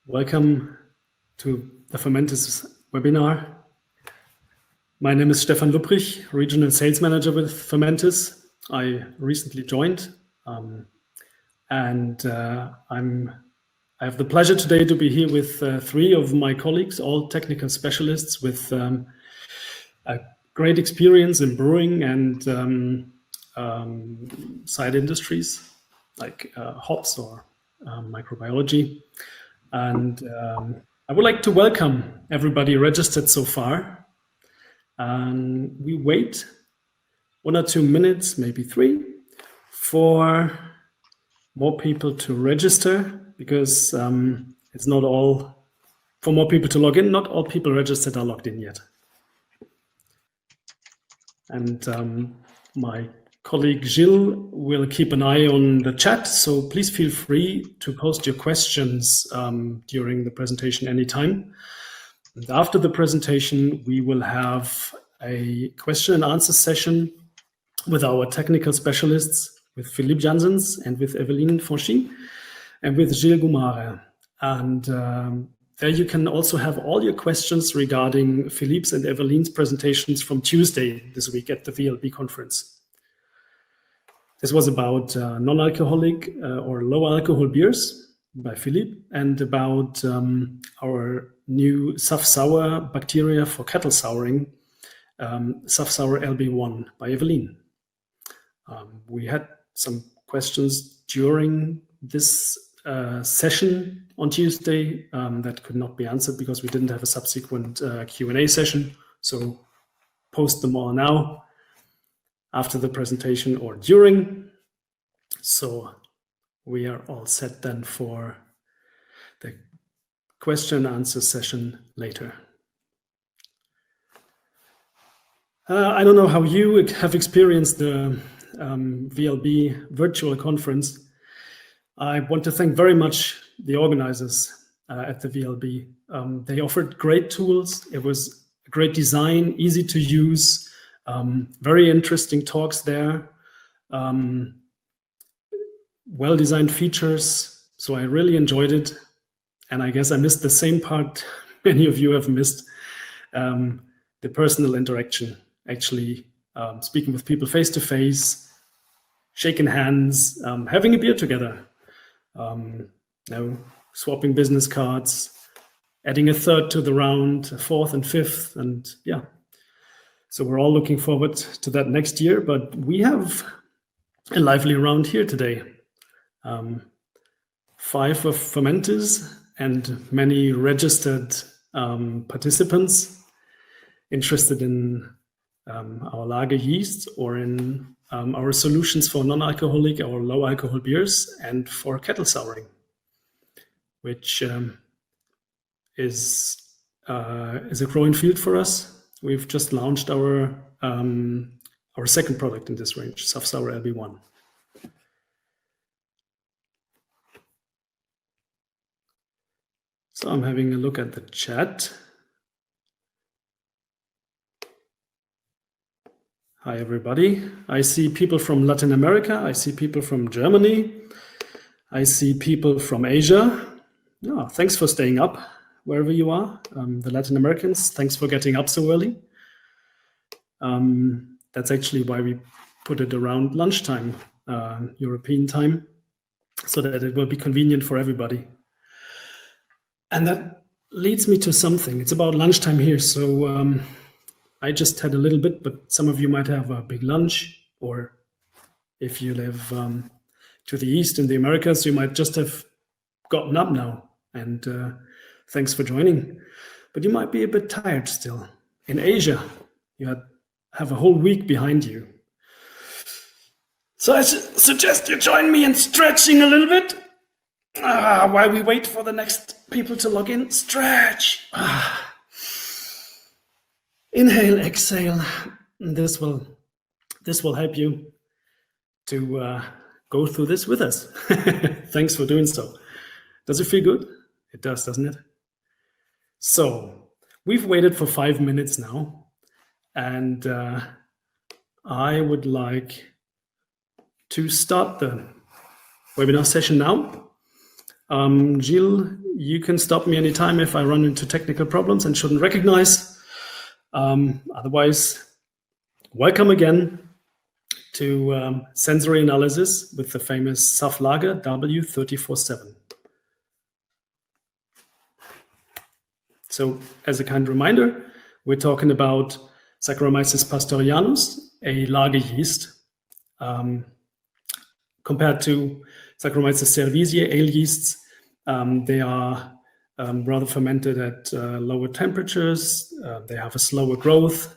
Welcome to the Fermentis webinar. My name is Stefan Lupprich, Regional Sales Manager with Fermentis. I recently joined and I have the pleasure today to be here with three of my colleagues, all technical specialists with a great experience in brewing and side industries like hops or microbiology. And I would like to welcome everybody registered so far. We wait 1 or 2 minutes, maybe 3, for more people to register, because it's not all, for more people to log in, not all people registered are logged in yet. And my colleague Gilles will keep an eye on the chat, so please feel free to post your questions during the presentation anytime. And after the presentation, we will have a question and answer session with our technical specialists, with Philippe Janssens and with Evelyne Fanchy and with Gilles Goumare. And there you can also have all your questions regarding Philippe's and Evelyne's presentations from Tuesday this week at the VLB conference. This was about non-alcoholic or low-alcohol beers by Philippe, and about our new SafSour bacteria for kettle souring, SafSour LB1 by Evelyne. We had some questions during this session on Tuesday that could not be answered because we didn't have a subsequent Q&A session. So post them all now, after the presentation or during. So we are all set then for the question and answer session later. I don't know how you have experienced the VLB virtual conference. I want to thank very much the organizers at the VLB. They offered great tools. It was a great design, easy to use. Very interesting talks there, well-designed features, so I really enjoyed it. And I guess I missed the same part many of you have missed, the personal interaction, actually speaking with people face-to-face, shaking hands, having a beer together, swapping business cards, adding a third to the round, a fourth and fifth, and yeah. So we're all looking forward to that next year, but we have a lively round here today. 5 of Fermentis and many registered participants interested in our lager yeast or in our solutions for non-alcoholic or low-alcohol beers and for kettle souring, which is a growing field for us. We've just launched our second product in this range, SafSour LB1. So I'm having a look at the chat. Hi, everybody. I see people from Latin America. I see people from Germany. I see people from Asia. Yeah, thanks for staying up wherever you are. The Latin Americans, thanks for getting up so early. That's actually why we put it around lunchtime, European time, so that it will be convenient for everybody. And that leads me to something. It's about lunchtime here. So I just had a little bit, but some of you might have a big lunch, or if you live to the east in the Americas, you might just have gotten up now. And thanks for joining. But you might be a bit tired still. In Asia, you have a whole week behind you. So I suggest you join me in stretching a little bit while we wait for the next people to log in. Stretch. Inhale, exhale. This will help you to go through this with us. Thanks for doing so. Does it feel good? It does, doesn't it? So we've waited for 5 minutes now, and I would like to start the webinar session now. Gilles, you can stop me anytime if I run into technical problems and shouldn't recognize. Otherwise, welcome again to sensory analysis with the famous SafLager W 34/7. So as a kind reminder, we're talking about Saccharomyces pastorianus, a lager yeast, compared to Saccharomyces cerevisiae, ale yeasts. They are rather fermented at lower temperatures. They have a slower growth.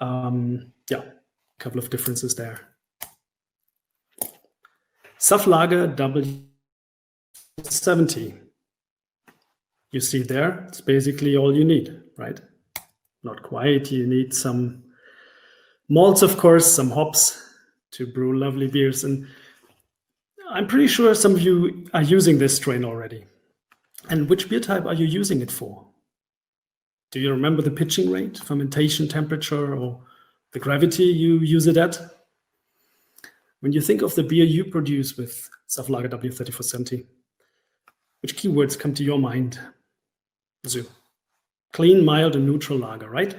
Yeah, a couple of differences there. SafLager W70. You see there, it's basically all you need, right? Not quite, you need some malts, of course, some hops to brew lovely beers. And I'm pretty sure some of you are using this strain already. And which beer type are you using it for? Do you remember the pitching rate, fermentation temperature, or the gravity you use it at? When you think of the beer you produce with SafLager W3470, which keywords come to your mind? So, clean, mild, and neutral lager, right?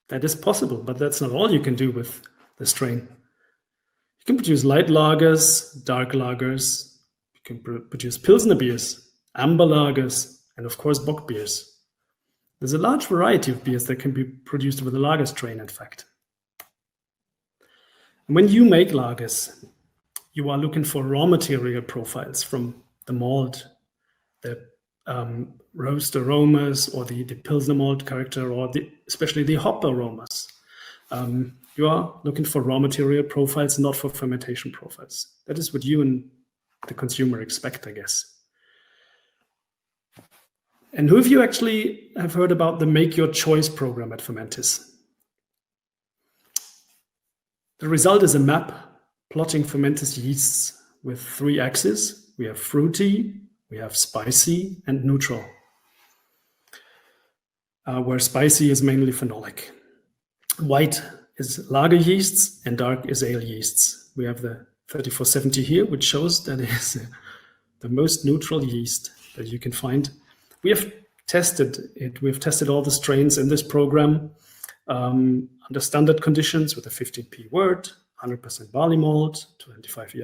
That is possible, but that's not all you can do with the strain. You can produce light lagers, dark lagers. You can produce Pilsner beers, amber lagers, and of course, bock beers. There's a large variety of beers that can be produced with a lager strain, in fact. And when you make lagers, you are looking for raw material profiles from the malt, the roast aromas, or the Pilsner malt character, or especially the hop aromas. You are looking for raw material profiles, not for fermentation profiles. That is what you and the consumer expect, I guess. And who of you actually have heard about the Make Your Choice program at Fermentis? The result is a map plotting Fermentis yeasts with 3 axes. We have fruity, we have spicy, and neutral, where spicy is mainly phenolic. White is lager yeasts and dark is ale yeasts. We have the 3470 here, which shows that it is the most neutral yeast that you can find. We have tested it. We've tested all the strains in this program under standard conditions with a 15p wort, 100% barley malt, 25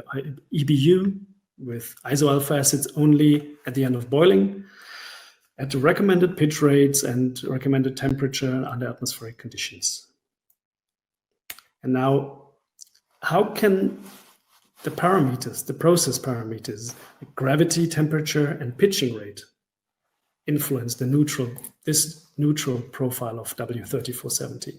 EBU, with isoalpha acids only at the end of boiling, at the recommended pitch rates and recommended temperature under atmospheric conditions. And now, how can the parameters, the process parameters, like gravity, temperature, and pitching rate, influence this neutral profile of W3470?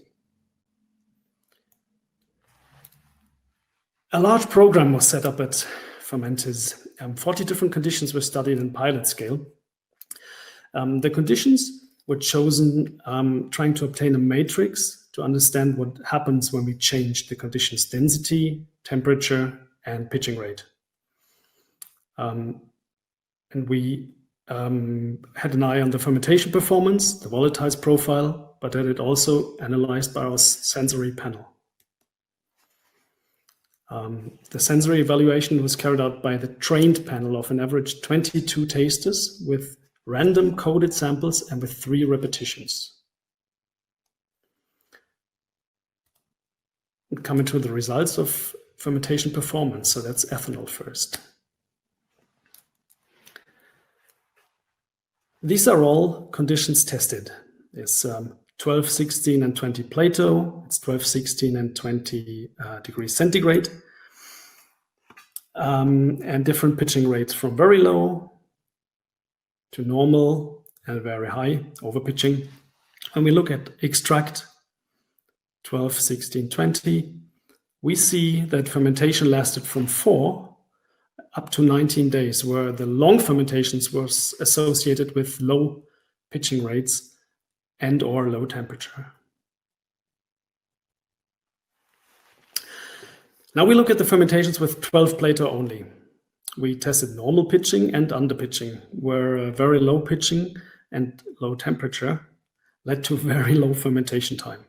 A large program was set up at Fermentis. 40 different conditions were studied in pilot scale. The conditions were chosen trying to obtain a matrix to understand what happens when we change the conditions' density, temperature, and pitching rate. And we had an eye on the fermentation performance, the volatiles profile, but had it also analyzed by our sensory panel. The sensory evaluation was carried out by the trained panel of an average 22 tasters with random coded samples and with 3 repetitions. And coming to the results of fermentation performance, so that's ethanol first. These are all conditions tested. It's 12, 16, and 20 Plato. It's 12, 16, and 20 degrees centigrade. And different pitching rates from very low to normal and very high, overpitching. When we look at extract 12, 16, 20, we see that fermentation lasted from 4 up to 19 days, where the long fermentations was associated with low pitching rates and or low temperature. Now we look at the fermentations with 12 Plato only. We tested normal pitching and underpitching, where very low pitching and low temperature led to very low fermentation time.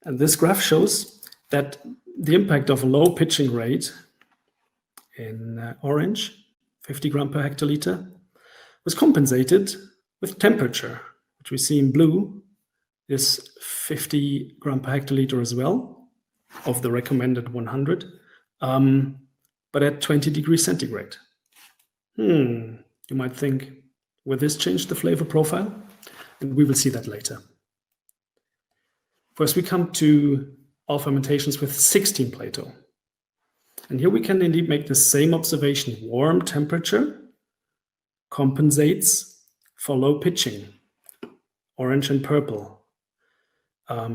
And this graph shows that the impact of a low pitching rate in orange, 50 gram per hectoliter, was compensated with temperature, which we see in blue, is 50 gram per hectoliter as well, of the recommended 100, but at 20 degrees centigrade. You might think, will this change the flavor profile? And we will see that later. First, we come to our fermentations with 16 Plato. And here we can indeed make the same observation. Warm temperature compensates for low pitching, orange and purple.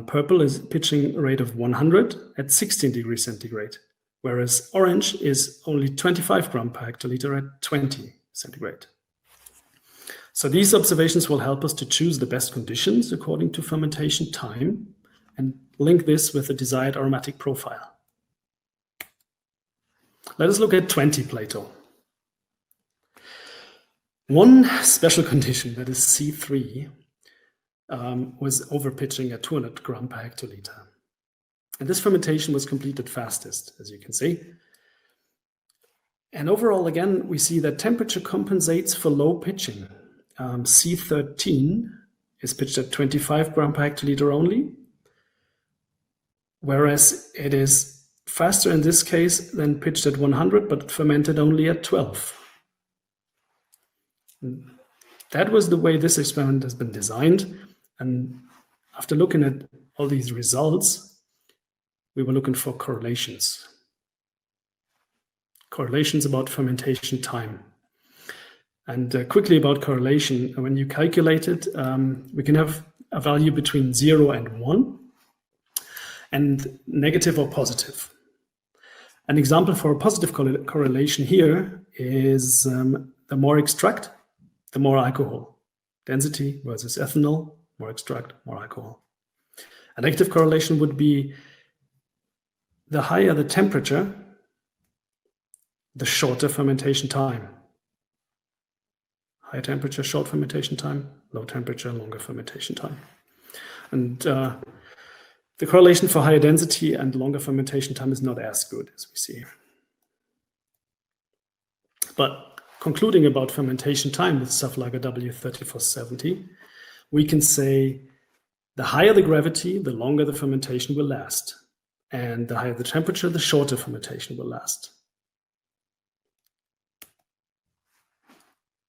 Purple is pitching rate of 100 at 16 degrees centigrade, whereas orange is only 25 gram per hectoliter at 20 centigrade. So these observations will help us to choose the best conditions according to fermentation time and link this with the desired aromatic profile. Let us look at 20 Plato. One special condition, that is C3, was overpitching at 200 gram per hectoliter. And this fermentation was completed fastest, as you can see. And overall, again, we see that temperature compensates for low pitching. C13 is pitched at 25 gram per hectoliter only, whereas it is faster in this case than pitched at 100, but fermented only at 12. That was the way this experiment has been designed. And after looking at all these results, we were looking for correlations. Correlations about fermentation time. And quickly about correlation, when you calculate it, we can have a value between 0 and 1, and negative or positive. An example for a positive correlation here is the more extract, the more alcohol. Density versus ethanol, more extract, more alcohol. A negative correlation would be the higher the temperature, the shorter fermentation time. High temperature, short fermentation time, low temperature, longer fermentation time. And the correlation for higher density and longer fermentation time is not as good as we see here. But concluding about fermentation time with SafLager W3470, we can say the higher the gravity, the longer the fermentation will last. And the higher the temperature, the shorter fermentation will last.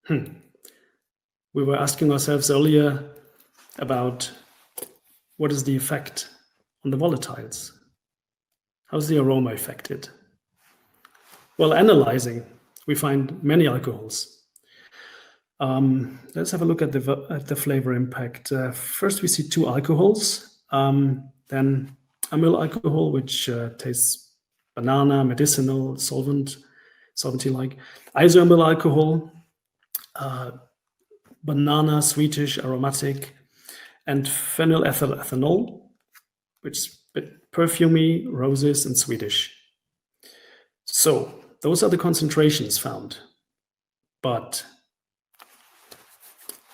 We were asking ourselves earlier about what is the effect on the volatiles? How's the aroma affected? Well, analyzing, we find many alcohols. Let's have a look at the flavor impact. First, we see 2 alcohols, then amyl alcohol, which tastes banana, medicinal, solventy-like. Isoamyl alcohol, banana, sweetish, aromatic, and phenylethyl ethanol, which is a bit perfumey, roses, and sweetish. So those are the concentrations found. But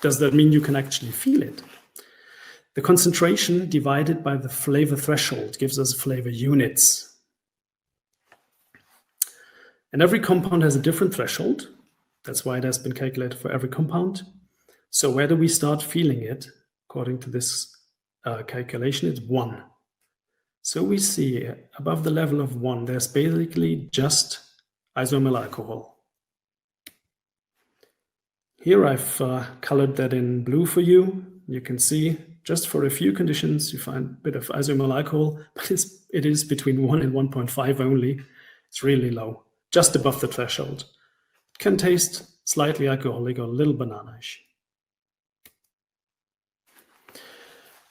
does that mean you can actually feel it? The concentration divided by the flavor threshold gives us flavor units. And every compound has a different threshold. That's why it has been calculated for every compound. So where do we start feeling it? According to this calculation, it's 1. So we see above the level of 1, there's basically just isoamyl alcohol. Here I've colored that in blue for you. You can see just for a few conditions, you find a bit of isoamyl alcohol, but it is between 1 and 1.5 only. It's really low, just above the threshold. It can taste slightly alcoholic or a little banana-ish.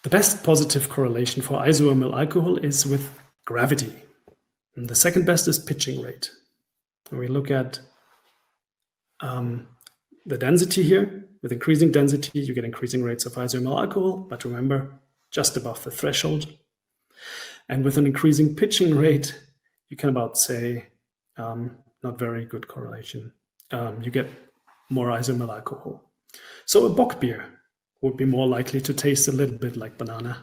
The best positive correlation for isoamyl alcohol is with gravity. And the second best is pitching rate. When we look at the density here, with increasing density, you get increasing rates of isoamyl alcohol, but remember, just above the threshold. And with an increasing pitching rate, you can about say, not very good correlation. You get more isoamyl alcohol. So a bock beer would be more likely to taste a little bit like banana,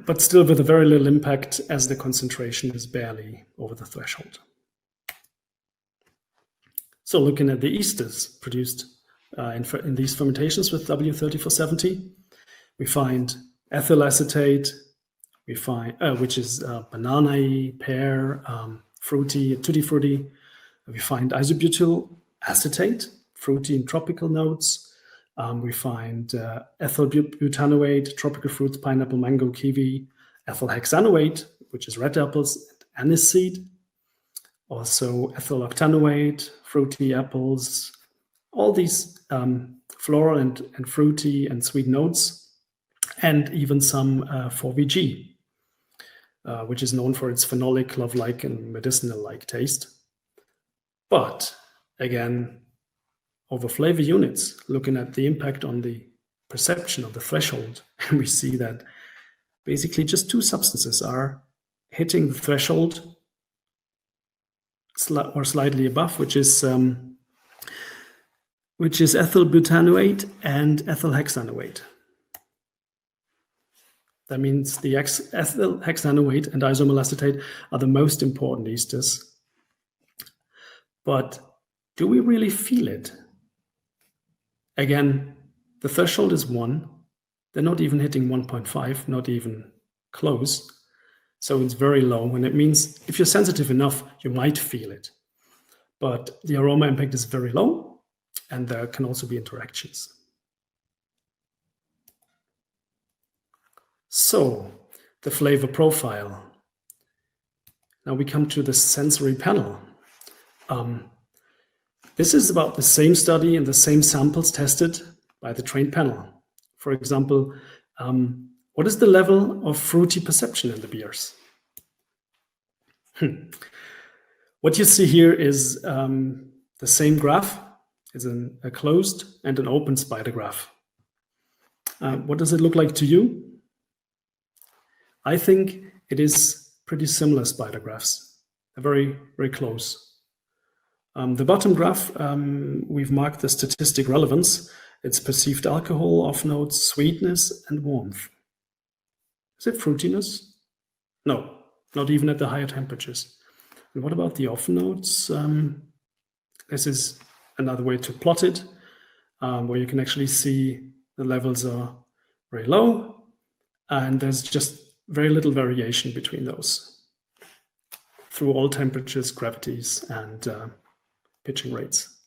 but still with a very little impact as the concentration is barely over the threshold. So looking at the esters produced in these fermentations with W3470, we find ethyl acetate, we find which is banana, pear, fruity, tutti frutti. We find isobutyl acetate, fruity and tropical notes. We find ethyl butanoate, tropical fruits, pineapple, mango, kiwi, ethyl hexanoate, which is red apples, and aniseed. Also ethyl octanoate, fruity apples, all these floral and fruity and sweet notes, and even some 4VG, which is known for its phenolic, love-like, and medicinal-like taste. But again, over flavor units, looking at the impact on the perception of the threshold, we see that basically just two substances are hitting the threshold or slightly above, which is ethyl butanoate and ethyl hexanoate. That means the ethyl hexanoate and isoamyl acetate are the most important esters. But do we really feel it? Again, the threshold is 1. They're not even hitting 1.5, not even close. So it's very low, and it means if you're sensitive enough, you might feel it. But the aroma impact is very low, and there can also be interactions. So the flavor profile. Now we come to the sensory panel. This is about the same study and the same samples tested by the trained panel. For example, what is the level of fruity perception in the beers? What you see here is the same graph. It's a closed and an open spider graph. What does it look like to you? I think it is pretty similar spider graphs. They're very, very close. The bottom graph, we've marked the statistic relevance. It's perceived alcohol, off notes, sweetness, and warmth. Is it fruitiness? No, not even at the higher temperatures. And what about the off notes? This is another way to plot it, where you can actually see the levels are very low, and there's just very little variation between those through all temperatures, gravities, and pitching rates.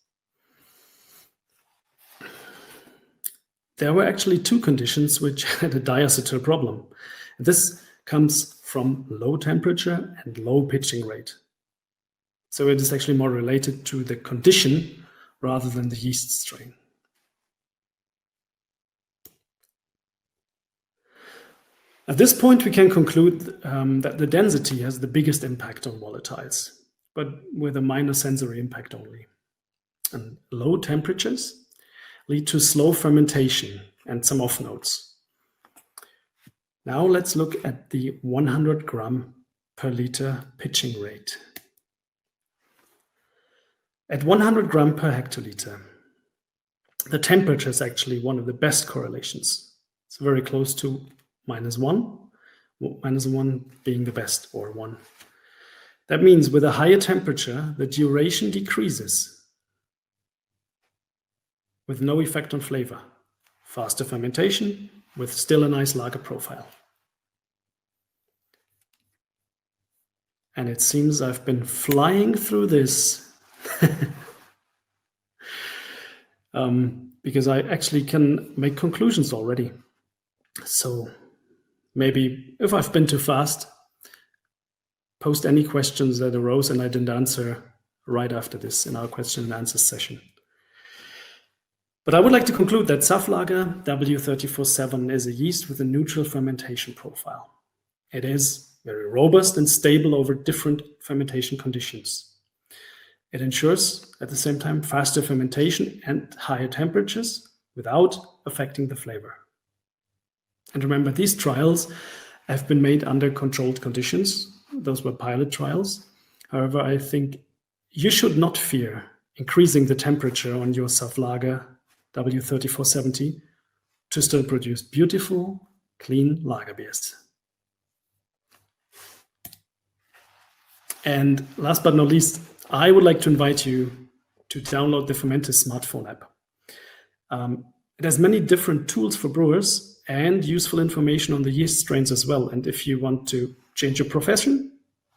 There were actually two conditions which had a diacetyl problem. This comes from low temperature and low pitching rate. So it is actually more related to the condition rather than the yeast strain. At this point, we can conclude that the density has the biggest impact on volatiles, but with a minor sensory impact only. And low temperatures lead to slow fermentation and some off notes. Now let's look at the 100 gram per liter pitching rate. At 100 gram per hectoliter, the temperature is actually one of the best correlations. It's very close to -1, -1 being the best, or 1. That means with a higher temperature, the duration decreases with no effect on flavor. Faster fermentation with still a nice lager profile. And it seems I've been flying through this because I actually can make conclusions already. So maybe if I've been too fast, post any questions that arose and I didn't answer right after this in our question and answer session. But I would like to conclude that SafLager W347 is a yeast with a neutral fermentation profile. It is very robust and stable over different fermentation conditions. It ensures at the same time faster fermentation and higher temperatures without affecting the flavor. And remember, these trials have been made under controlled conditions. Those were pilot trials. However, I think you should not fear increasing the temperature on your SafLager W3470 to still produce beautiful, clean lager beers. And last but not least, I would like to invite you to download the Fermentis smartphone app. It has many different tools for brewers and useful information on the yeast strains as well. And if you want to change your profession,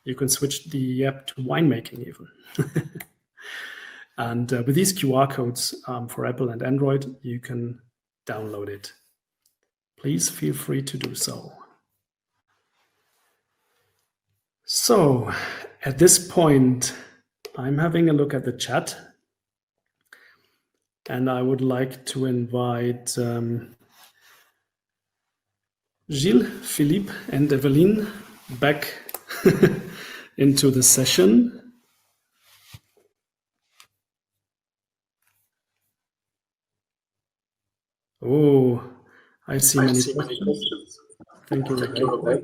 you can switch the app to winemaking even. And with these QR codes for Apple and Android, you can download it. Please feel free to do so. So at this point, I'm having a look at the chat. And I would like to invite Gilles, Philippe, and Eveline back into the session. Oh, I see many questions. Thank you, Rebecca.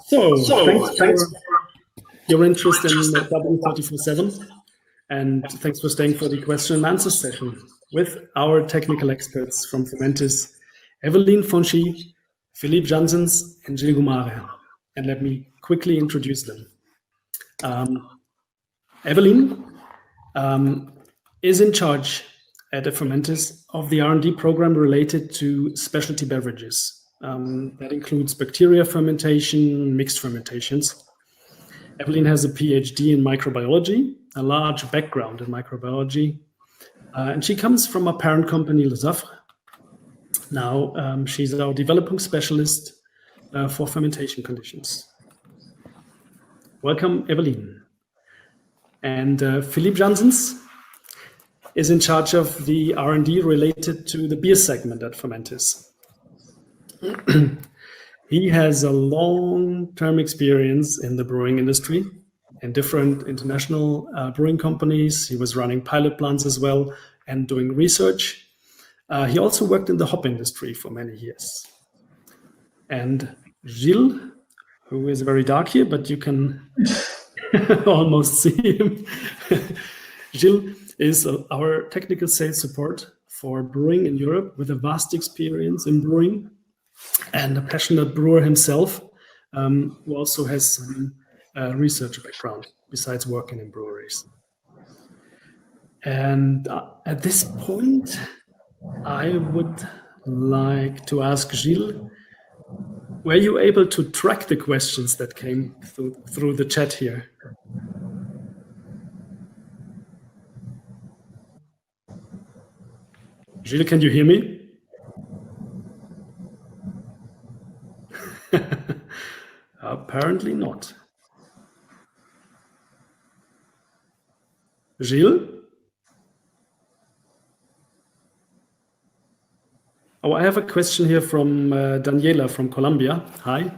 So thanks for your interest in W34/7, and thanks for staying for the question and answer session with our technical experts from Fermentis, Eveline Fonchi, Philippe Janssens, and Gilles Gumare. And let me quickly introduce them. Eveline is in charge at the Fermentis of the R&D program related to specialty beverages. That includes bacteria fermentation, mixed fermentations. Eveline has a PhD in microbiology, a large background in microbiology, and she comes from a parent company, Le Saffre. Now she's our developing specialist for fermentation conditions. Welcome, Eveline. And Philippe Janssens is in charge of the R&D related to the beer segment at Fermentis. He has a long-term experience in the brewing industry in different international brewing companies. He was running pilot plants as well and doing research. He also worked in the hop industry for many years. And Gilles, who is very dark here, but you can almost see him. Gilles is our technical sales support for brewing in Europe with a vast experience in brewing and a passionate brewer himself, who also has some research background besides working in breweries. And at this point, I would like to ask Gilles, were you able to track the questions that came through the chat here? Gilles, can you hear me? Apparently not. Gilles? Oh, I have a question here from Daniela from Colombia. Hi.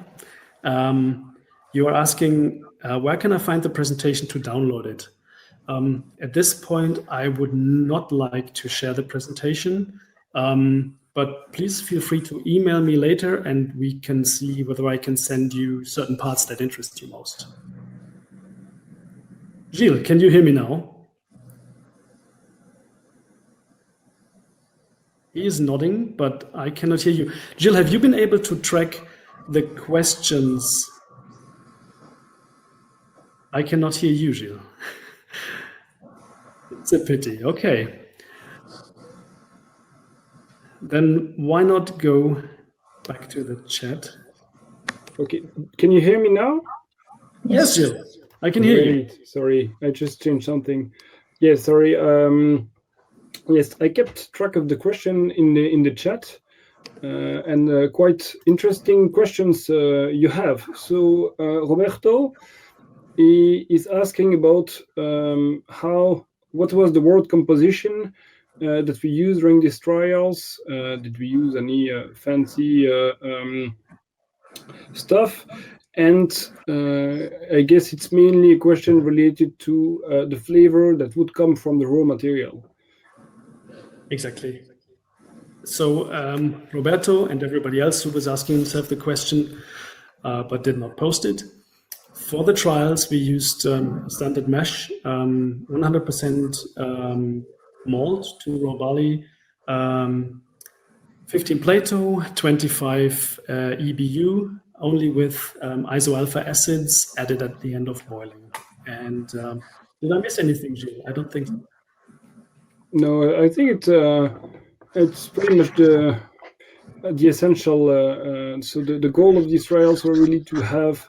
You are asking, where can I find the presentation to download it? At this point, I would not like to share the presentation, but please feel free to email me later and we can see whether I can send you certain parts that interest you most. Gilles, can you hear me now? He is nodding, but I cannot hear you. Gilles, have you been able to track the questions? I cannot hear you, Gilles. It's a pity. Okay. Then why not go back to the chat? Okay. Can you hear me now? Yes, Gilles. I can hear you. Sorry, I just changed something. Yes, sorry. Yes, I kept track of the question in the chat, and quite interesting questions you have. So Roberto is asking about what was the wort composition that we used during these trials. Did we use any fancy stuff? And I guess it's mainly a question related to the flavor that would come from the raw material. Exactly. So Roberto and everybody else who was asking himself the question but did not post it. For the trials, we used standard mash, 100% malt to raw barley, 15 Plato, 25 EBU, only with isoalpha acids added at the end of boiling. And did I miss anything, Gilles? I don't think so. No, I think it's pretty much the essential. So the goal of these trials were really to have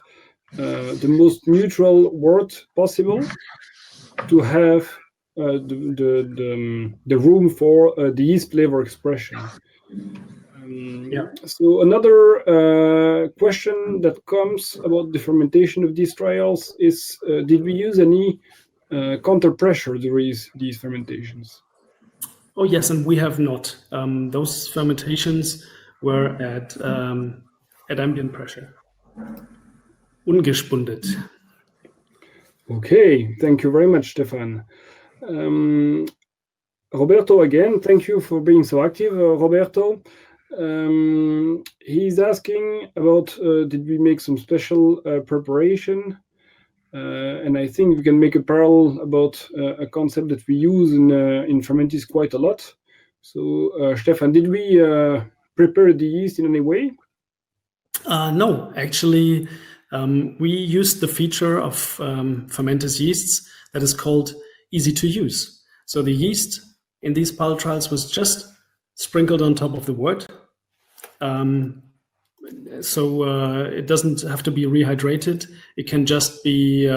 the most neutral wort possible, to have the room for the yeast flavor expression. So another question that comes about the fermentation of these trials is, did we use any counter pressure during these fermentations? Oh yes, and we have not. Those fermentations were at ambient pressure. Ungespundet. Okay, thank you very much, Stefan. Roberto, again, thank you for being so active, Roberto. He's asking about did we make some special preparation? And I think we can make a parallel about a concept that we use in Fermentis quite a lot. So, Stefan, did we prepare the yeast in any way? No, actually, we used the feature of Fermentis yeasts that is called easy to use. So the yeast in these pilot trials was just sprinkled on top of the wort. So it doesn't have to be rehydrated. It can just be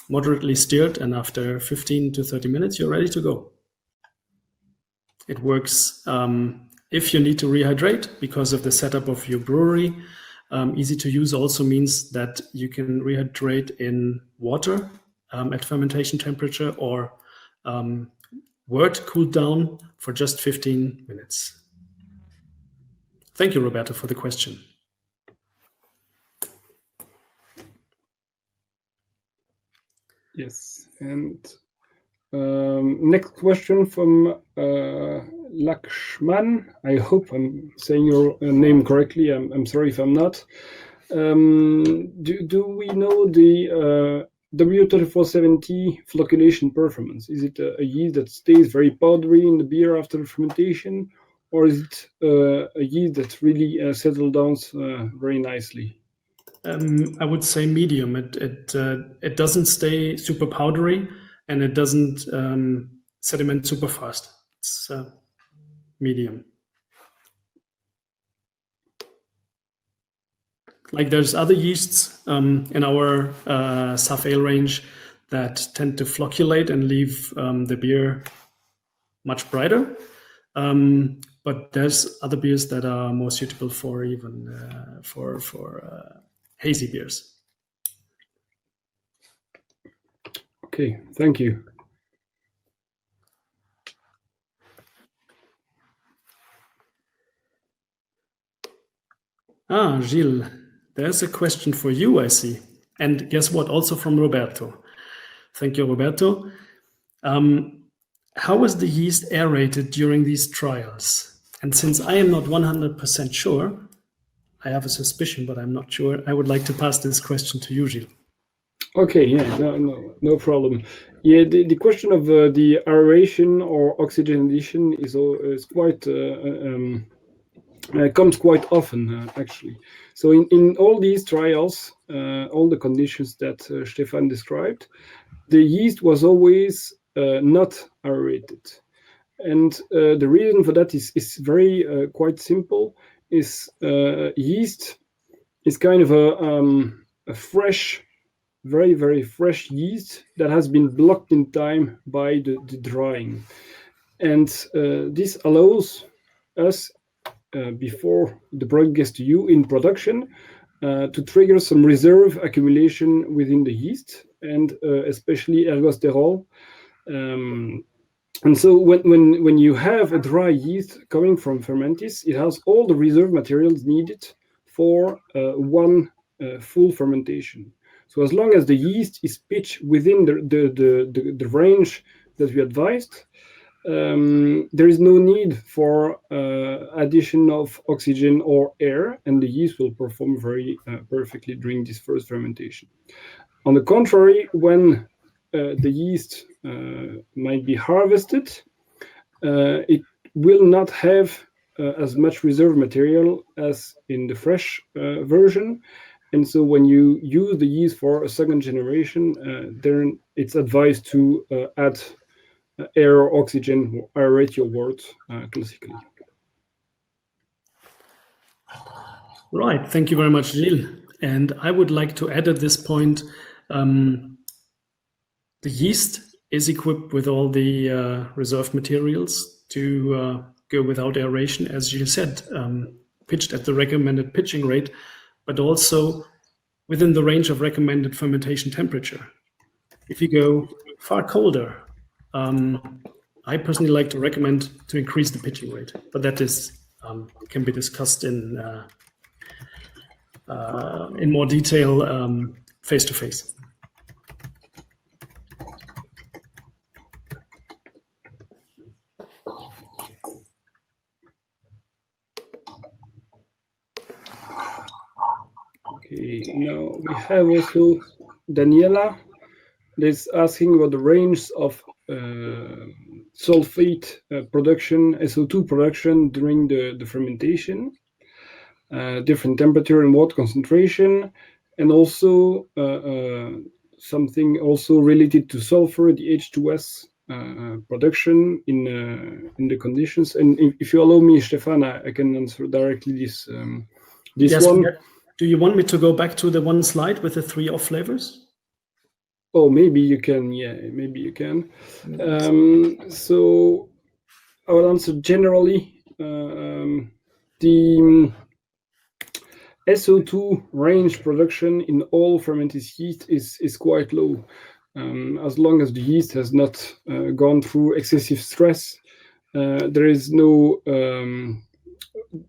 moderately stirred, and after 15 to 30 minutes, you're ready to go. It works if you need to rehydrate because of the setup of your brewery. Easy to use also means that you can rehydrate in water at fermentation temperature, or wort cooled down for just 15 minutes. Thank you, Roberto, for the question. Yes, and next question from Lakshman. I hope I'm saying your name correctly. I'm sorry if I'm not. Do we know the W3470 flocculation performance? Is it a yeast that stays very powdery in the beer after the fermentation, or is it a yeast that really settles down very nicely? I would say medium. It doesn't stay super powdery, and it doesn't sediment super fast. It's medium. Like there's other yeasts in our SafAle range that tend to flocculate and leave the beer much brighter. But there's other beers that are more suitable for even for hazy beers. Okay, thank you. Gilles, there's a question for you, I see. And guess what? Also from Roberto. Thank you, Roberto. How was the yeast aerated during these trials? And since I am not 100% sure, I have a suspicion, but I'm not sure, I would like to pass this question to you, Gilles. Okay, yeah, no problem. Yeah, the question of the aeration or oxygen addition is quite comes quite often actually. So in all these trials, all the conditions that Stefan described, the yeast was always not aerated, and the reason for that is very quite simple. Is yeast is kind of a fresh, very, very fresh yeast that has been blocked in time by the drying. And this allows us, before the product gets to you in production, to trigger some reserve accumulation within the yeast, and especially ergosterol. And so when you have a dry yeast coming from Fermentis, it has all the reserve materials needed for one full fermentation. So as long as the yeast is pitched within the range that we advised, there is no need for addition of oxygen or air, and the yeast will perform very perfectly during this first fermentation. On the contrary, when the yeast might be harvested, it will not have as much reserve material as in the fresh version. And so when you use the yeast for a second generation, then it's advised to add air or oxygen, or aerate your wort classically. Right, thank you very much, Gilles. And I would like to add at this point, the yeast is equipped with all the reserved materials to go without aeration, as Gilles said, pitched at the recommended pitching rate, but also within the range of recommended fermentation temperature. If you go far colder, I personally like to recommend to increase the pitching rate, but that is can be discussed in more detail face to face. Okay, now we have also Daniela that's asking about the range of sulfate production, SO2 production during the fermentation, different temperature and water concentration, and also something also related to sulfur, the H2S production in the conditions. And if you allow me, Stefan, I can answer directly this Yes, one. Do you want me to go back to the one slide with the 3 off flavors? Oh, maybe you can. Yeah, maybe you can. So I will answer generally. The SO2 range production in all Fermentis yeast is quite low. As long as the yeast has not gone through excessive stress, there is no.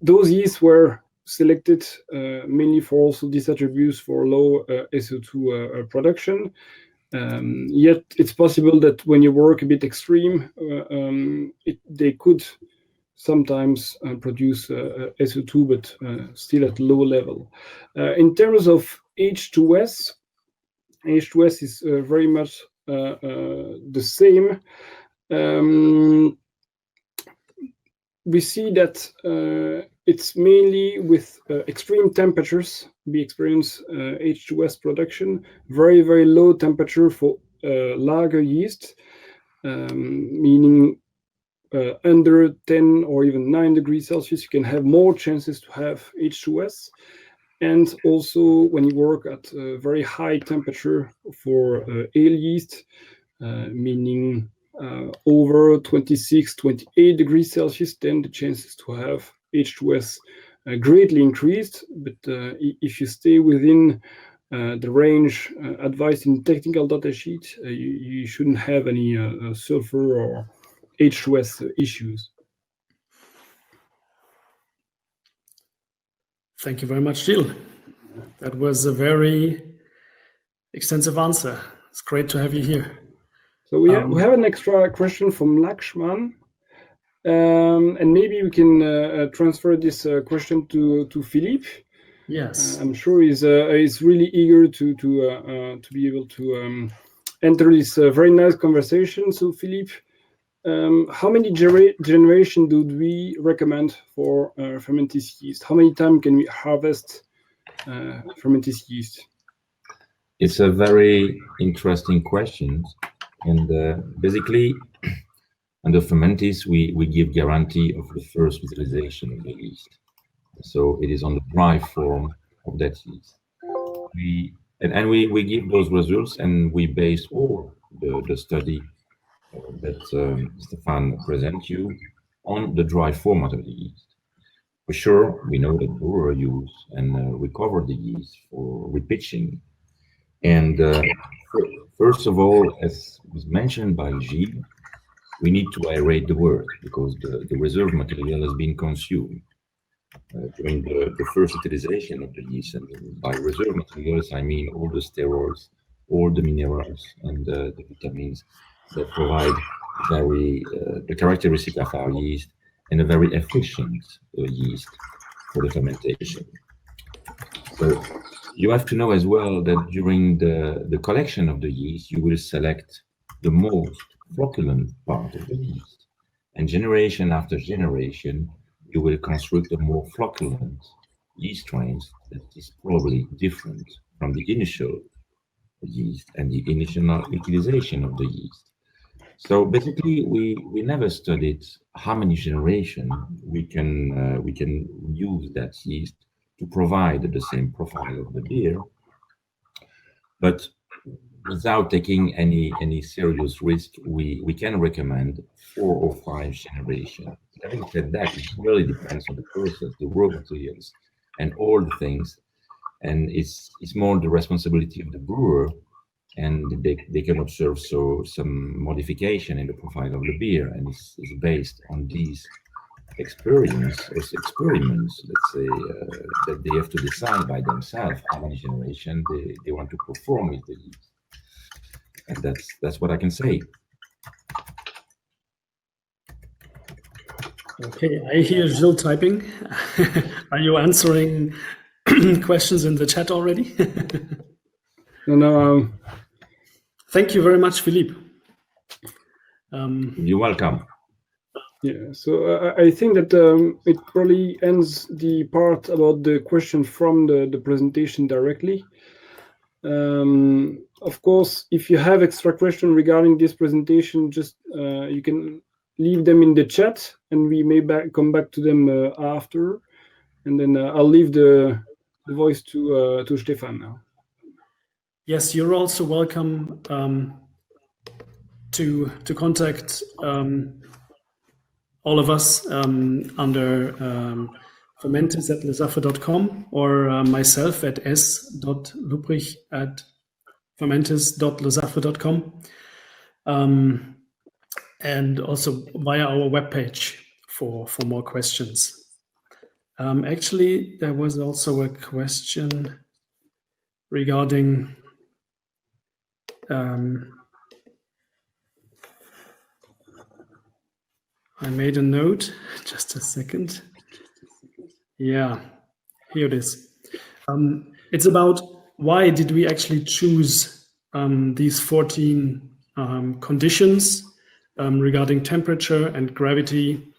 Those yeasts were selected mainly for also these attributes for low SO2 production. Yet it's possible that when you work a bit extreme, they could sometimes produce SO2, but still at low level. In terms of H2S, H2S is very much the same. We see that it's mainly with extreme temperatures we experience H2S production, very, very low temperature for lager yeast, meaning under 10 or even 9 degrees Celsius, you can have more chances to have H2S. And also when you work at a very high temperature for ale yeast, meaning over 26, 28 degrees Celsius, then the chances to have H2S greatly increased. But if you stay within the range advised in technical data sheet, you shouldn't have any sulfur or H2S issues. Thank you very much, Gilles. That was a very extensive answer. It's great to have you here. So we have an extra question from Lakshman. And maybe we can transfer this question to Philippe. Yes, I'm sure he's really eager to be able to enter this very nice conversation. So Philippe, how many generation do we recommend for Fermentis yeast? How many times can we harvest Fermentis yeast? It's a very interesting question, and basically, under Fermentis, we give guarantee of the first utilization of the yeast. So it is on the dry form of that yeast. We give those results, and we base all the study that Stefan present you on the dry format of the yeast. For sure, we know that brewers use and recover the yeast for repitching. And first of all, as was mentioned by Gilles, we need to aerate the wort because the reserve material has been consumed during the first utilization of the yeast. And by reserve materials, I mean all the sterols, all the minerals, and the vitamins that provide the characteristic of our yeast and a very efficient yeast for the fermentation. So you have to know as well that during the collection of the yeast, you will select the most flocculent part of the yeast. And generation after generation, you will construct a more flocculent yeast strains that is probably different from the initial yeast and the initial utilization of the yeast. So basically, we never studied how many generations we can use that yeast to provide the same profile of the beer, but without taking any serious risk, we can recommend 4 or 5 generations. Having said that, it really depends on the process, the raw materials, and all the things, and it's more the responsibility of the brewer, and they can observe some modification in the profile of the beer, and it's based on these experiments, let's say, that they have to decide by themselves how many generations they want to perform with the yeast. And that's what I can say. Okay, I hear Gilles typing. Are you answering questions in the chat already? No. Thank you very much, Philippe. You're welcome. Yeah, so I think that it probably ends the part about the question from the presentation directly. Of course, if you have extra questions regarding this presentation, just you can leave them in the chat, and we may come back to them after. And then I'll leave the voice to Stefan now. Yes, you're also welcome to contact all of us under fermentis@lesaffre.com or myself at s.lubrich@fermentis.lesaffre.com, and also via our webpage for more questions. Actually, there was also a question regarding I made a note, just a second. Yeah, here it is. It's about why did we actually choose these 14 conditions regarding temperature and gravity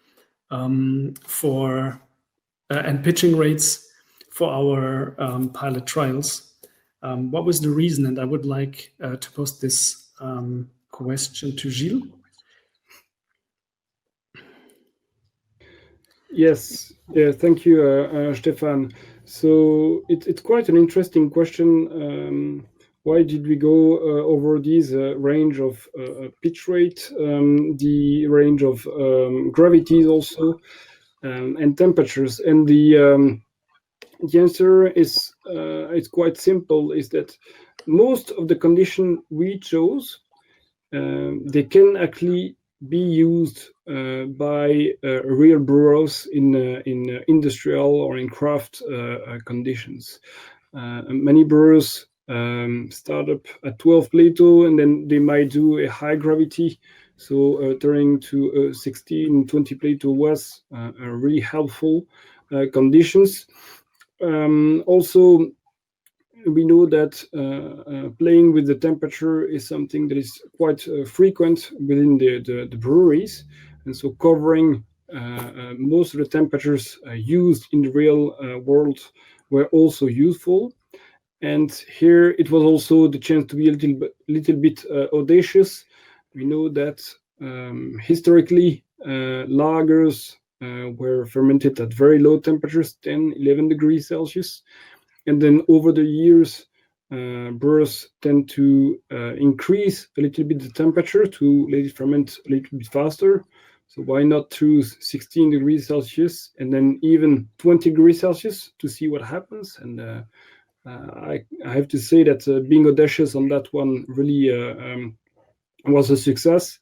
for and pitching rates for our pilot trials. What was the reason? And I would like to post this question to Gilles. Yes, yeah, thank you, Stefan. So it's quite an interesting question. Why did we go over these range of pitch rate, the range of gravities also, and temperatures? And the answer is it's quite simple. Is that most of the conditions we chose, they can actually be used by real brewers in industrial or in craft conditions. Many brewers start up at 12 Plato, and then they might do a high gravity. So turning to 16, 20 Plato was really helpful conditions. Also, we know that playing with the temperature is something that is quite frequent within the breweries, and so covering most of the temperatures used in the real world were also useful. And here it was also the chance to be a little bit audacious. We know that historically lagers were fermented at very low temperatures, 10, 11 degrees Celsius. And then over the years, brewers tend to increase a little bit the temperature to let it ferment a little bit faster. So why not choose 16 degrees Celsius and then even 20 degrees Celsius to see what happens? And I have to say that being audacious on that one really was a success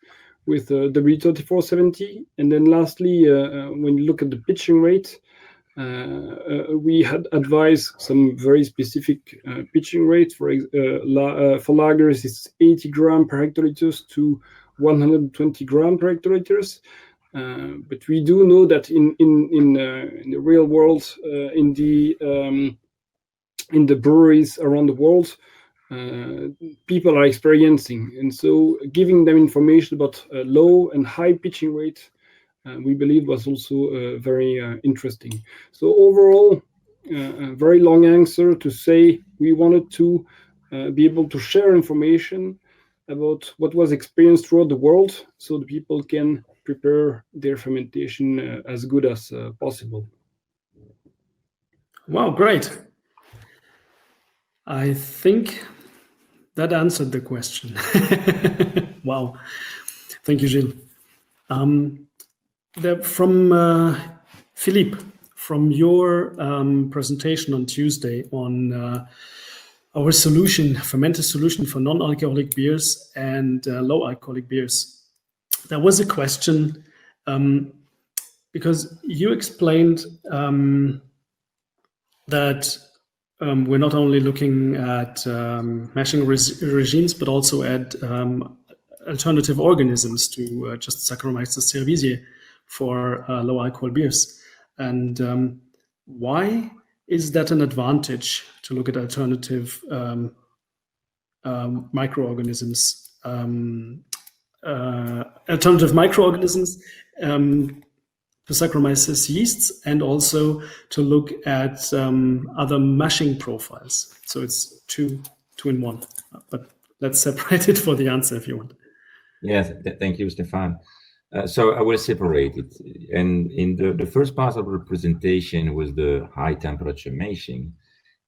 with W3470. And then lastly, when you look at the pitching rate, we had advised some very specific pitching rates. For lagers, it's 80 gram per hectoliters to 120 gram per hectoliters. But we do know that in the real world, in the breweries around the world, people are experiencing, and so giving them information about low and high pitching rate we believe was also very interesting. So overall, a very long answer to say we wanted to be able to share information about what was experienced throughout the world, so the people can prepare their fermentation as good as possible. Wow, great. I think that answered the question. Wow. Thank you, Gilles. From Philippe, from your presentation on Tuesday on our solution, Fermentis solution for non-alcoholic beers and low alcoholic beers, there was a question because you explained that we're not only looking at mashing regimes, but also at alternative organisms to just Saccharomyces cerevisiae for low alcohol beers. And why is that an advantage to look at alternative microorganisms? Alternative microorganisms to Saccharomyces yeasts, and also to look at other mashing profiles. So it's two in one. But let's separate it for the answer if you want. Yes, thank you, Stefan. So I will separate it. And in the first part of the presentation was the high temperature mashing.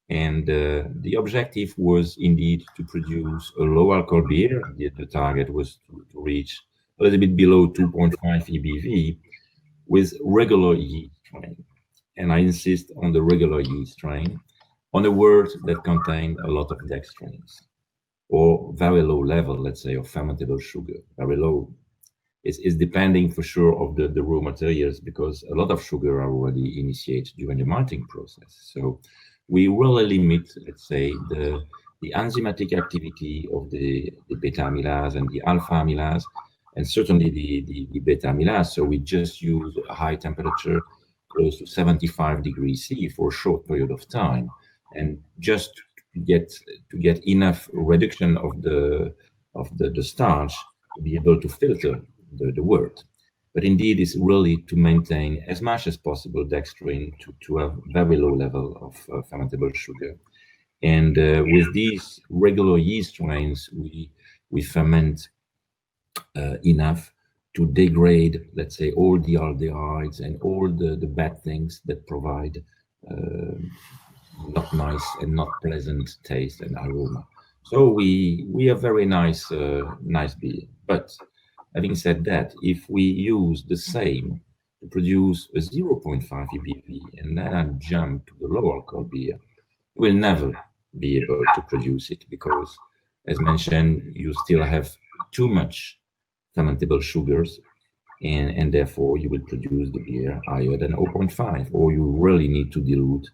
And the objective was indeed to produce a low alcohol beer. The target was to reach a little bit below 2.5 EBV with regular yeast strain. And I insist on the regular yeast strain, on a word that contained a lot of dextrins, or very low level, let's say, of fermentable sugar. Very low. It's depending for sure of the raw materials, because a lot of sugar are already initiated during the malting process. So we really limit, let's say, the enzymatic activity of the beta amylase and the alpha amylase, and certainly the beta amylase. So we just use a high temperature, close to 75 degrees C for a short period of time, and just to get enough reduction of the starch to be able to filter the wort. But indeed, it's really to maintain as much as possible dextrin to have very low level of fermentable sugar. And with these regular yeast strains, we ferment enough to degrade, let's say, all the aldehydes and all the bad things that provide not nice and not pleasant taste and aroma. So we have very nice beer. But having said that, if we use the same to produce a 0.5 EBV and then I jump to the low alcohol beer, we'll never be able to produce it, because, as mentioned, you still have too much fermentable sugars, and therefore you will produce the beer higher than 0.5, or you really need to dilute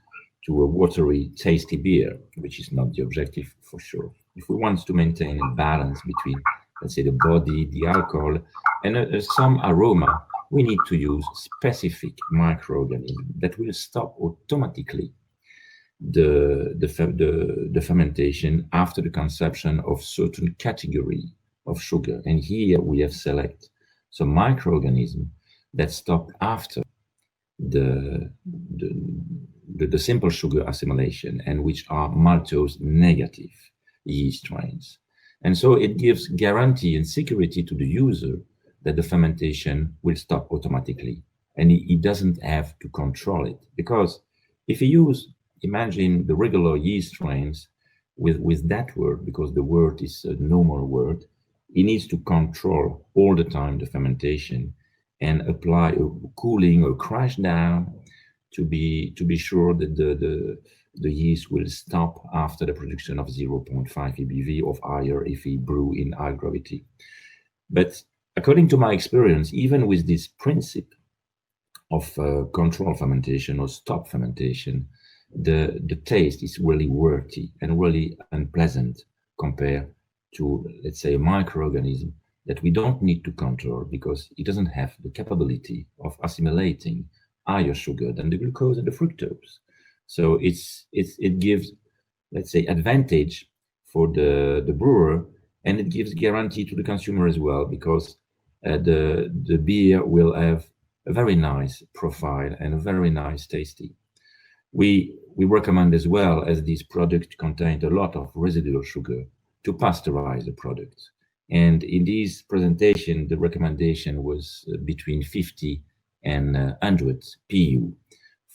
to a watery, tasty beer, which is not the objective for sure. If we want to maintain a balance between, let's say, the body, the alcohol, and some aroma, we need to use specific microorganisms that will stop automatically the fermentation after the consumption of certain category of sugar. And here we have selected some microorganisms that stop after the simple sugar assimilation, and which are maltose negative yeast strains. And so it gives guarantee and security to the user that the fermentation will stop automatically, and he doesn't have to control it. Because if you imagine the regular yeast strains with that wort, because the wort is a normal wort, he needs to control all the time the fermentation and apply a cooling or crash down to be sure that the yeast will stop after the production of 0.5 EBV of higher if we brew in high gravity. But according to my experience, even with this principle of control fermentation or stop fermentation, the taste is really worty and really unpleasant compared to, let's say, a microorganism that we don't need to control, because it doesn't have the capability of assimilating higher sugar than the glucose and the fructose. So it gives, let's say, advantage for the brewer, and it gives guarantee to the consumer as well, because the beer will have a very nice profile and a very nice tasty. We recommend as well, as these products contained a lot of residual sugar, to pasteurize the products. And in this presentation, the recommendation was between 50 and 100 PU,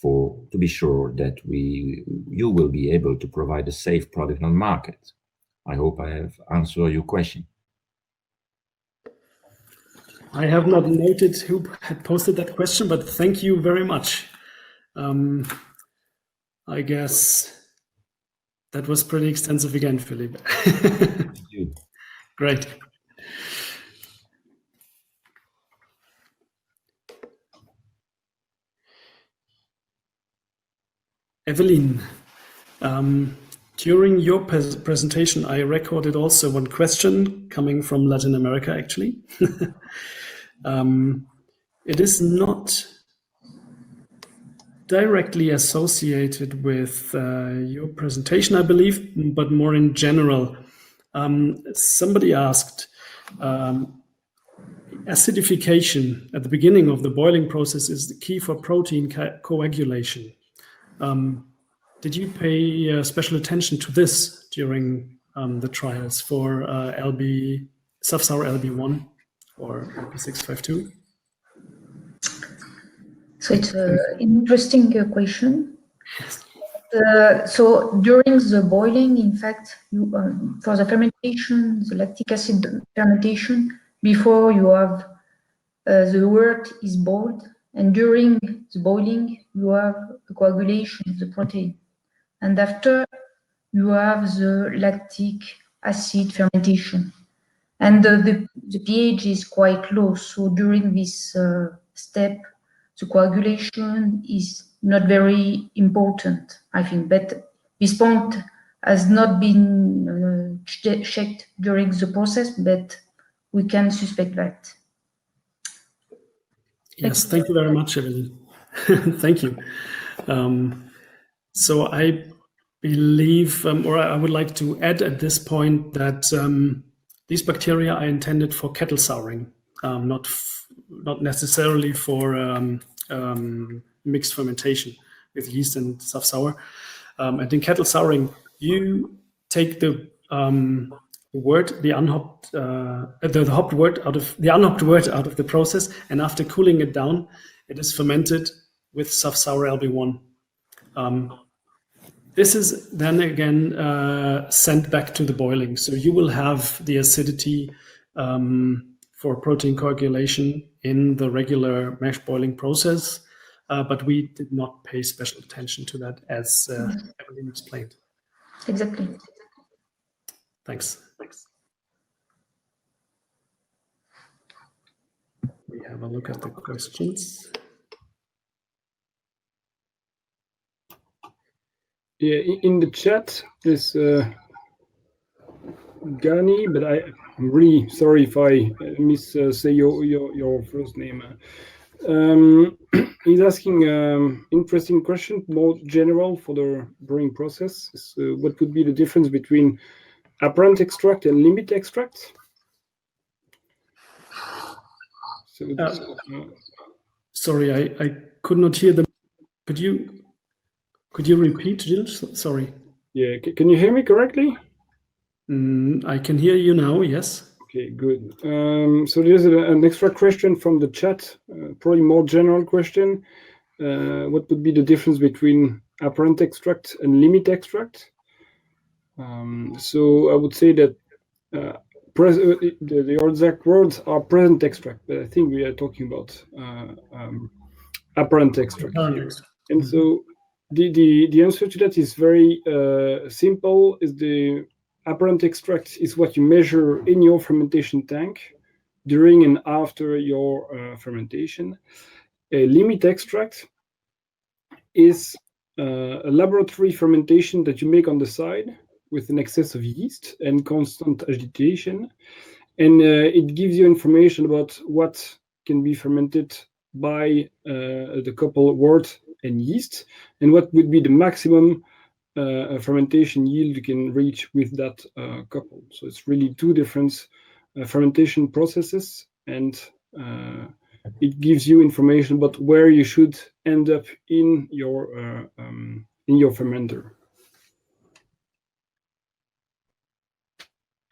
to be sure that you will be able to provide a safe product on market. I hope I have answered your question. I have not noted who had posted that question, but thank you very much. I guess that was pretty extensive again, Philippe. Thank you. Great. Evelyn, during your presentation, I recorded also one question coming from Latin America, actually. It is not directly associated with your presentation, I believe, but more in general. Somebody asked, acidification at the beginning of the boiling process is the key for protein coagulation. Did you pay special attention to this during the trials for SafSour LB1 or LB652? So it's an interesting question. So during the boiling, in fact, for the fermentation, the lactic acid fermentation, before you have the wort is boiled, and during the boiling, you have the coagulation of the protein. And after, you have the lactic acid fermentation. And the pH is quite low, so during this step, the coagulation is not very important, I think. But this point has not been checked during the process, but we can suspect that. Yes, thank you very much, Evelyn. Thank you. So I believe, or I would like to add at this point that these bacteria are intended for kettle souring, not necessarily for mixed fermentation with yeast and SafSour. And in kettle souring, you take the wort, the unhopped, the hopped wort out of the unhopped wort out of the process, and after cooling it down, it is fermented with SafSour LB1. This is then again sent back to the boiling, so you will have the acidity for protein coagulation in the regular mash boiling process, but we did not pay special attention to that, as Evelyn explained. Exactly. Thanks. We have a look at the questions. Yeah, in the chat, there's Gani, but I'm really sorry if I say your first name. He's asking interesting question, more general for the brewing process. What would be the difference between apparent extract and limit extract? So sorry, I could not hear them. Could you repeat, Gilles? Sorry. Yeah, can you hear me correctly? I can hear you now, yes. Okay, good. So there's an extra question from the chat, probably more general question. What would be the difference between apparent extract and limit extract? So I would say that the exact words are present extract, but I think we are talking about apparent extract here. And so the answer to that is very simple. Is the apparent extract is what you measure in your fermentation tank during and after your fermentation. A limit extract is a laboratory fermentation that you make on the side with an excess of yeast and constant agitation. And it gives you information about what can be fermented by the couple wort and yeast, and what would be the maximum fermentation yield you can reach with that couple. So it's really two different fermentation processes, and it gives you information about where you should end up in your fermenter.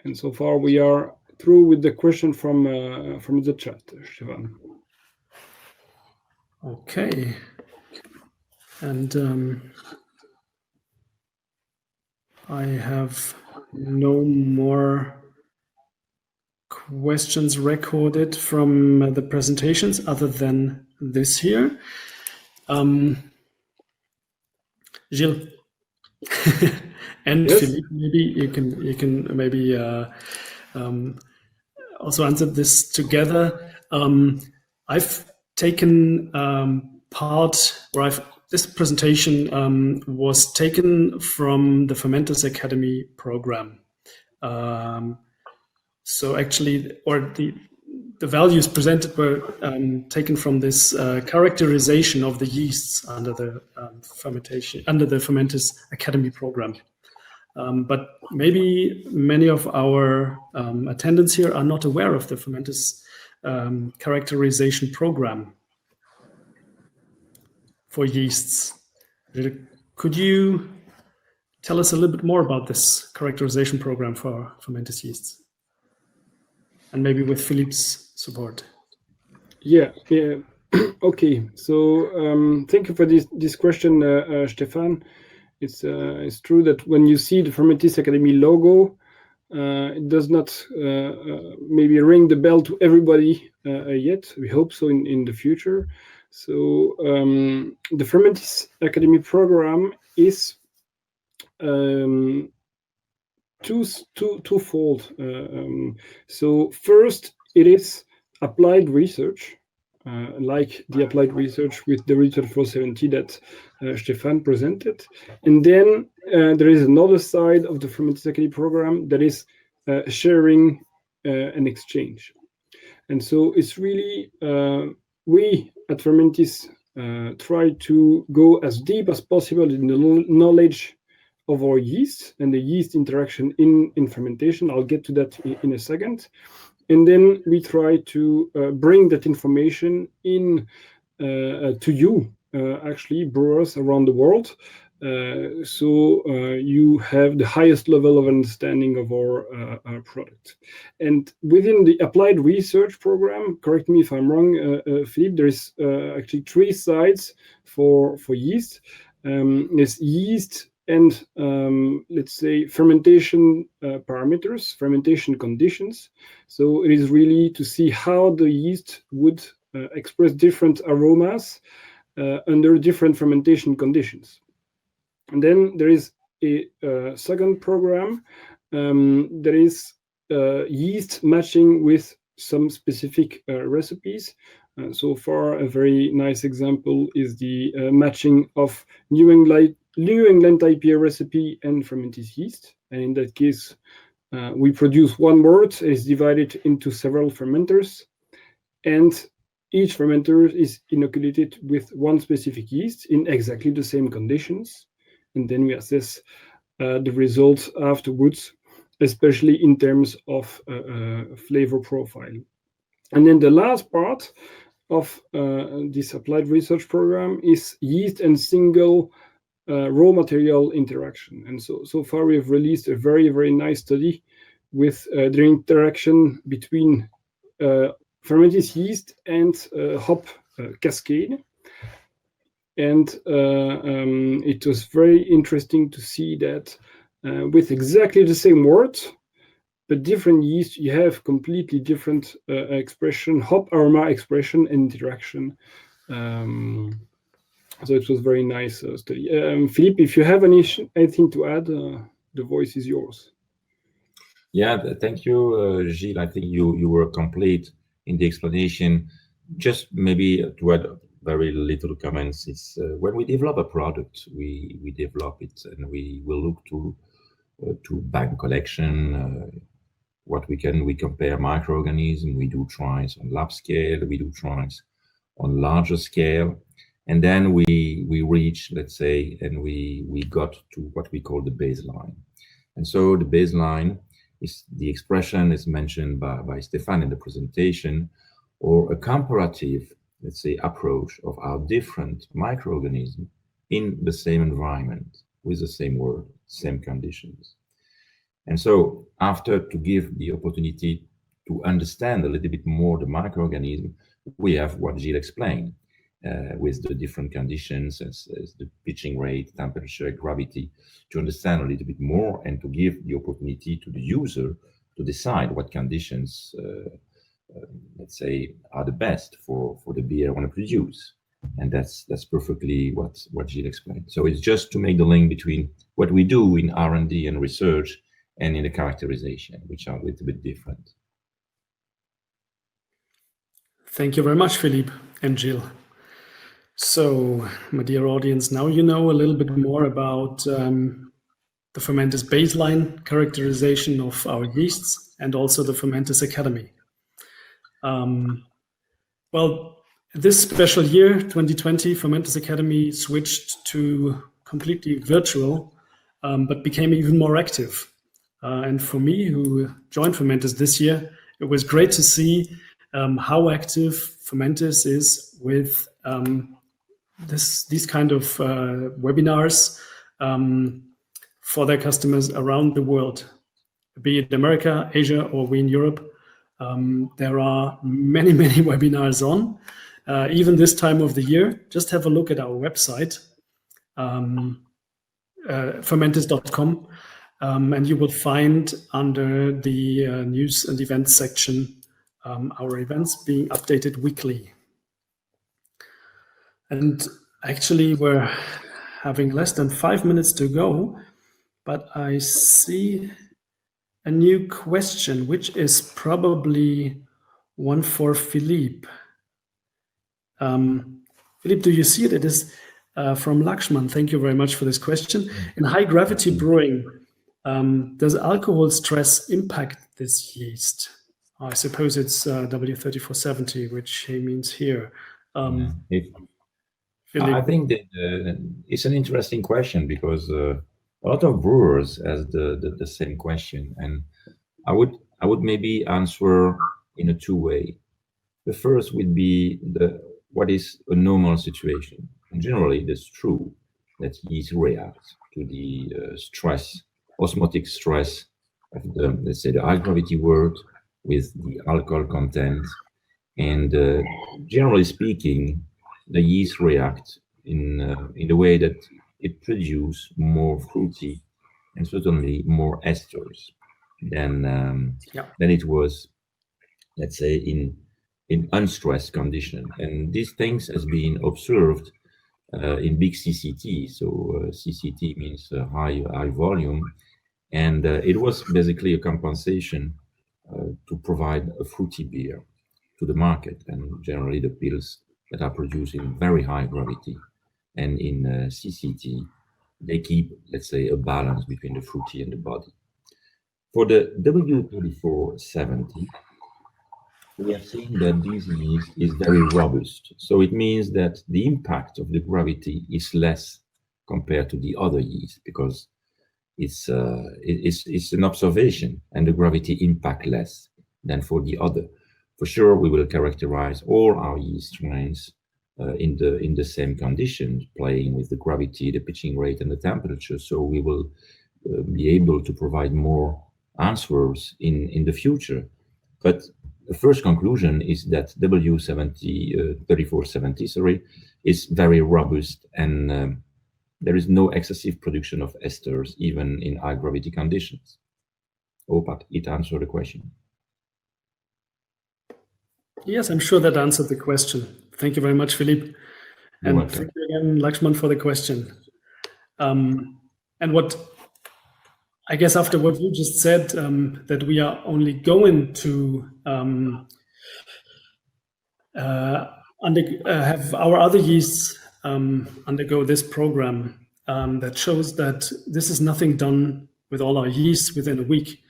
And so far we are through with the question from the chat, Stefan. Okay. And I have no more questions recorded from the presentations other than this here. Gilles and Yes. Philippe, maybe you can maybe also answer this together. I've taken part, or this presentation was taken from the Fermentis Academy program. So actually, or the values presented were taken from this characterization of the yeasts under the Fermentis Academy program. But maybe many of our attendants here are not aware of the Fermentis characterization program for yeasts. Could you tell us a little bit more about this characterization program for Fermentis yeasts? And maybe with Philippe's support. Yeah. Okay. So thank you for this question, Stefan. It's true that when you see the Fermentis Academy logo, it does not maybe ring the bell to everybody yet. We hope so in the future. So the Fermentis Academy program is twofold. So first, it is applied research, like the applied research with the Research 470 that Stefan presented. And then there is another side of the Fermentis Academy program that is sharing and exchange. And so it's really, we at Fermentis try to go as deep as possible in the knowledge of our yeast and the yeast interaction in fermentation. I'll get to that in a second. And then we try to bring that information in to you, actually, brewers around the world. So you have the highest level of understanding of our product. And within the applied research program, correct me if I'm wrong, Philippe, there is actually 3 sides for yeast. There's yeast and let's say fermentation parameters, fermentation conditions. So it is really to see how the yeast would express different aromas under different fermentation conditions. And then there is a second program that is yeast matching with some specific recipes. So far, a very nice example is the matching of New England IPA recipe and Fermentis yeast. And in that case, we produce one wort. It's divided into several fermenters, and each fermenter is inoculated with one specific yeast in exactly the same conditions. And then we assess the results afterwards, especially in terms of flavor profile. And then the last part of this applied research program is yeast and single raw material interaction. And so far we have released a very, very nice study with the interaction between Fermentis yeast and hop cascade. And it was very interesting to see that with exactly the same wort, but different yeast, you have completely different expression, hop aroma expression and interaction. So it was very nice study. Philippe, if you have anything to add, the voice is yours. Yeah, thank you, Gilles. I think you were complete in the explanation. Just maybe to add very little comments. It's when we develop a product, we develop it and we will look to bank collection. What we compare microorganisms. We do trials on lab scale. We do trials on larger scale, and then we reach, let's say, and we got to what we call the baseline. And so the baseline is the expression is mentioned by Stefan in the presentation, or a comparative, let's say, approach of our different microorganisms in the same environment, with the same world, same conditions. And so after to give the opportunity to understand a little bit more the microorganism, we have what Gilles explained, with the different conditions as the pitching rate, temperature, gravity, to understand a little bit more and to give the opportunity to the user to decide what conditions, let's say, are the best for the beer I want to produce. And that's perfectly what Gilles explained. So it's just to make the link between what we do in R&D and research and in the characterization, which are a little bit different. Thank you very much, Philippe and Gilles. So, my dear audience, now you know a little bit more about the Fermentis baseline characterization of our yeasts and also the Fermentis Academy. Well, this special year, 2020, Fermentis Academy switched to completely virtual, but became even more active. And for me, who joined Fermentis this year, it was great to see how active Fermentis is with these kind of webinars for their customers around the world, be it America, Asia, or we in Europe. There are many webinars on, even this time of the year. Just have a look at our website, fermentis.com, and you will find under the news and events section our events being updated weekly. And actually, we're having less than 5 minutes to go, but I see a new question, which is probably one for Philippe. Philippe, do you see it? It is from Lakshman. Thank you very much for this question. In high gravity brewing, does alcohol stress impact this yeast? I suppose it's W3470, which he means here. I think that it's an interesting question, because a lot of brewers ask the same question, and I would maybe answer in a two-way. The first would be what is a normal situation. And generally, it's true that yeast reacts to the stress, osmotic stress of the, let's say, the high gravity world with the alcohol content, and generally speaking, the yeast react in the way that it produces more fruity and certainly more esters than it was, let's say, in unstressed condition. And these things has been observed in big CCT. So CCT means high volume, and it was basically a compensation to provide a fruity beer to the market, and generally the pills that are produced in very high gravity and in CCT, they keep, let's say, a balance between the fruity and the body. For the W3470, we have seen that this yeast is very robust. So it means that the impact of the gravity is less compared to the other yeast, because it's an observation, and the gravity impact less than for the other. For sure, we will characterize all our yeast strains in the same conditions, playing with the gravity, the pitching rate, and the temperature. So we will be able to provide more answers in the future. But the first conclusion is that W3470 is very robust, and there is no excessive production of esters, even in high gravity conditions. Hope it answered the question. Yes, I'm sure that answered the question. Thank you very much, Philippe. And thank you again, Lakshman, for the question. And what, I guess after what you just said, that we are only going to have our other yeasts undergo this program, that shows that this is nothing done with all our yeasts within a week.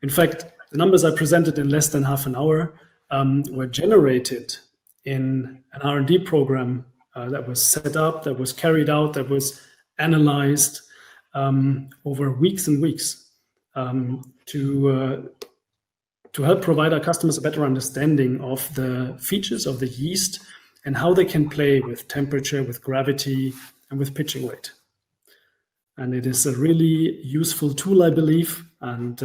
In fact, the numbers I presented in less than half an hour were generated in an R&D program that was set up, that was carried out, that was analyzed over weeks and weeks to to help provide our customers a better understanding of the features of the yeast and how they can play with temperature, with gravity, and with pitching rate. And it is a really useful tool, I believe, and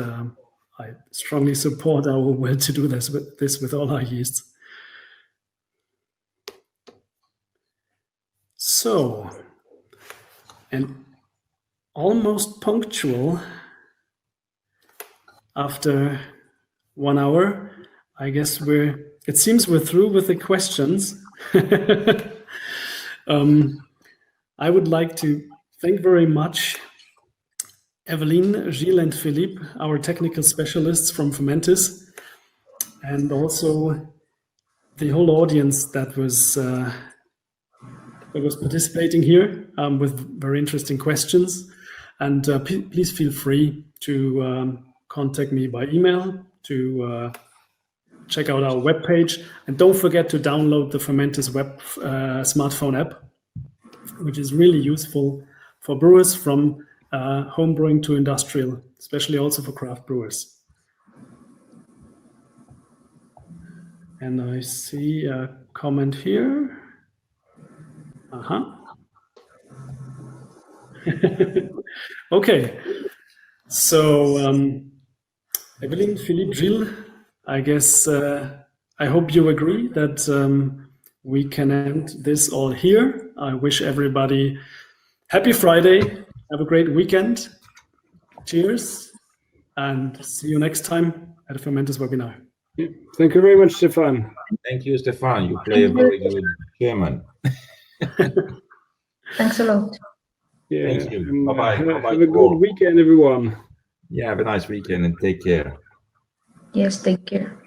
I strongly support our will to do this with all our yeasts. So, and almost punctual after 1 hour, I guess it seems we're through with the questions. I would like to thank very much Evelyn, Gilles, and Philippe, our technical specialists from Fermentis, and also the whole audience that was participating here with very interesting questions. And please feel free to contact me by email, to check out our webpage, and don't forget to download the Fermentis smartphone app, which is really useful for brewers from home brewing to industrial, especially also for craft brewers. And I see a comment here. Okay, so Evelyn, Philippe, Gilles, I guess I hope you agree that we can end this all here. I wish everybody happy Friday, have a great weekend, cheers, and see you next time at a Fermentis webinar. Yeah. Thank you very much, Stefan. Thank you, Stefan. You play a very good chairman. Thanks a lot. Yeah. Thank you. Bye-bye. Have a good weekend, everyone. Yeah, have a nice weekend and take care. Yes, take care.